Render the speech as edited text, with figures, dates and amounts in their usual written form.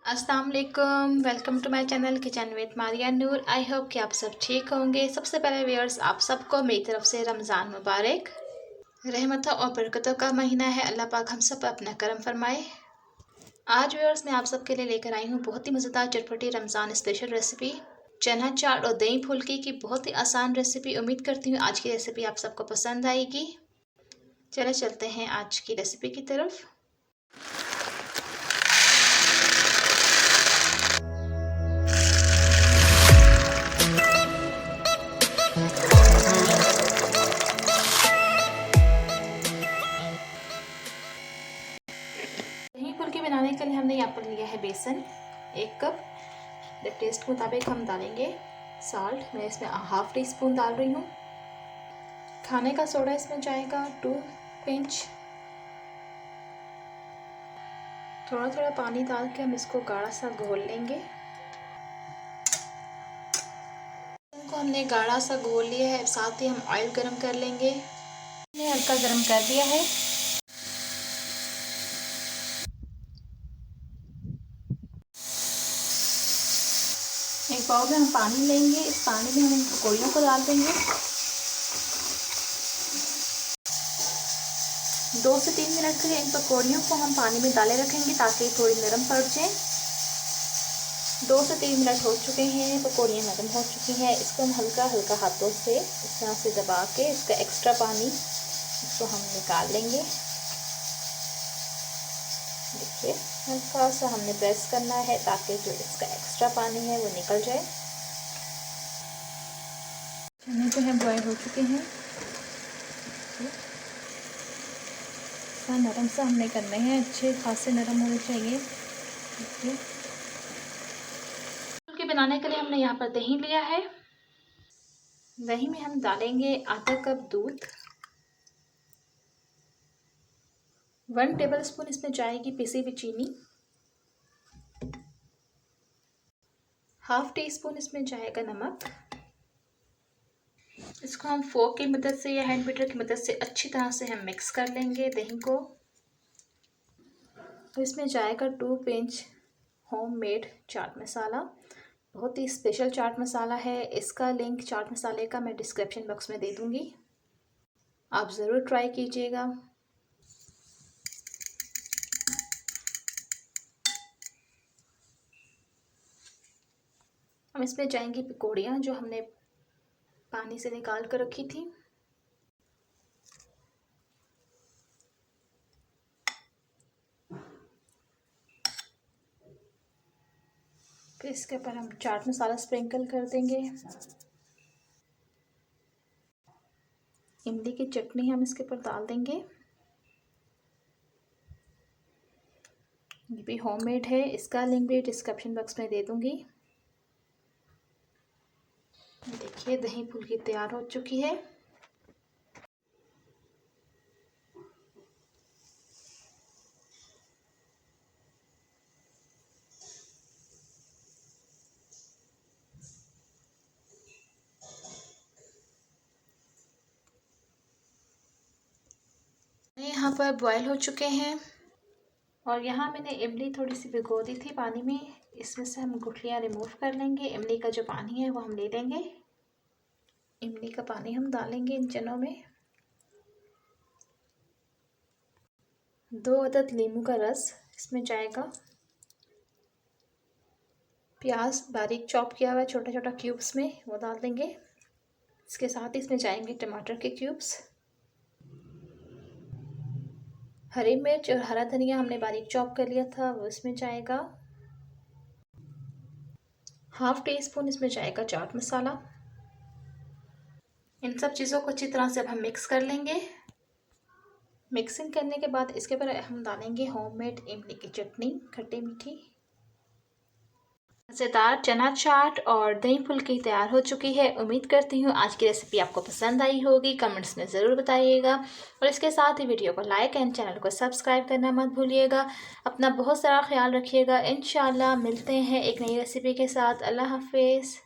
अस्सलाम वालेकुम, welcome to my channel kitchen with Maria Noor. I hope कि आप सब ठीक होंगे। सबसे पहले व्यूअर्स, आप सबको मेरी तरफ से रमज़ान मुबारक। रहमतों और बरकतों का महीना है, अल्लाह पाक हम सब पर अपना करम फरमाए। आज व्यूअर्स मैं आप सबके लिए लेकर आई हूँ बहुत ही मज़ेदार चटपटी रमज़ान स्पेशल रेसिपी, चना चाट और दही फुल्की की बहुत ही आसान रेसिपी। उम्मीद करती हूँ आज की रेसिपी आप सबको पसंद आएगी। चले चलते हैं आज की रेसिपी की तरफ। दही फुल्की बनाने के लिए हमने यहाँ पर लिया है बेसन 1 कप। टेस्ट के मुताबिक हम डालेंगे साल्ट। मैं इसमें हाफ टी स्पून डाल रही हूँ। खाने का सोडा इसमें जाएगा 2 पिंच। थोड़ा थोड़ा पानी डाल के हम इसको गाढ़ा सा घोल लेंगे। इनको हमने गाढ़ा सा घोल लिया है। साथ ही हम ऑयल गरम कर लेंगे। हमने हल्का गरम कर दिया है। एक बाउल में हम पानी लेंगे। इस पानी में हम इन पकौड़ियों को डाल देंगे। 2 से 3 मिनट के लिए इन पकौड़ियों को हम पानी में डाले रखेंगे ताकि थोड़ी नरम पड़ जाए। 2 से 3 मिनट हो चुके हैं, पकौड़ियाँ नरम हो चुकी हैं। इसको हम हल्का हल्का हाथों से इस तरह से दबा के इसका एक्स्ट्रा पानी इसको हम निकाल लेंगे। देखिए हल्का सा हमने प्रेस करना है ताकि जो इसका एक्स्ट्रा पानी है वो निकल जाए। चने जो है बॉयल हो चुके हैं। नरम सा हमने करना है, अच्छे खासे नरम होने चाहिए। देखिए फुल्की बनाने के लिए हमने यहाँ पर दही लिया है। दही में हम डालेंगे आधा कप दूध। 1 टेबलस्पून इसमें जाएगी पिसी हुई चीनी। हाफ टी स्पून इसमें जाएगा नमक। इसको हम फोर्क की मदद से या हैंड बीटर की मदद से अच्छी तरह से हम मिक्स कर लेंगे दही को। तो इसमें जाएगा 2 पिंच होममेड चाट मसाला। बहुत ही स्पेशल चाट मसाला है। इसका लिंक चाट मसाले का मैं डिस्क्रिप्शन बॉक्स में दे दूँगी, आप ज़रूर ट्राई कीजिएगा। हम इसमें जाएंगी पकौड़ियाँ जो हमने पानी से निकाल कर रखी थी। फिर इसके ऊपर हम चाट मसाला स्प्रिंकल कर देंगे। इमली की चटनी हम इसके ऊपर डाल देंगे। ये भी होममेड है, इसका लिंक भी डिस्क्रिप्शन बॉक्स में दे दूंगी। देखिए दही फुल्की तैयार हो चुकी है। यहाँ पर बॉयल हो चुके हैं और यहाँ मैंने इमली थोड़ी सी भिगो दी थी पानी में। इसमें से हम गुठलियाँ रिमूव कर लेंगे। इमली का जो पानी है वो हम ले लेंगे। इमली का पानी हम डालेंगे इन चनों में। 2 अदद नींबू का रस इसमें जाएगा। प्याज बारीक चॉप किया हुआ छोटा छोटा क्यूब्स में वो डाल देंगे। इसके साथ ही इसमें जाएंगे टमाटर के क्यूब्स। हरी मिर्च और हरा धनिया हमने बारीक चॉप कर लिया था वो इसमें जाएगा। हाफ टी स्पून इसमें जाएगा चाट मसाला। इन सब चीज़ों को अच्छी तरह से अब हम मिक्स कर लेंगे। मिक्सिंग करने के बाद इसके ऊपर हम डालेंगे होममेड इमली की चटनी, खट्टी मीठी। मज़ेदार चना चाट और दही फुल्की तैयार हो चुकी है। उम्मीद करती हूँ आज की रेसिपी आपको पसंद आई होगी। कमेंट्स में ज़रूर बताइएगा और इसके साथ ही वीडियो को लाइक एंड चैनल को सब्सक्राइब करना मत भूलिएगा। अपना बहुत सारा ख्याल रखिएगा। इंशाल्लाह मिलते हैं एक नई रेसिपी के साथ। अल्लाह हाफिज़।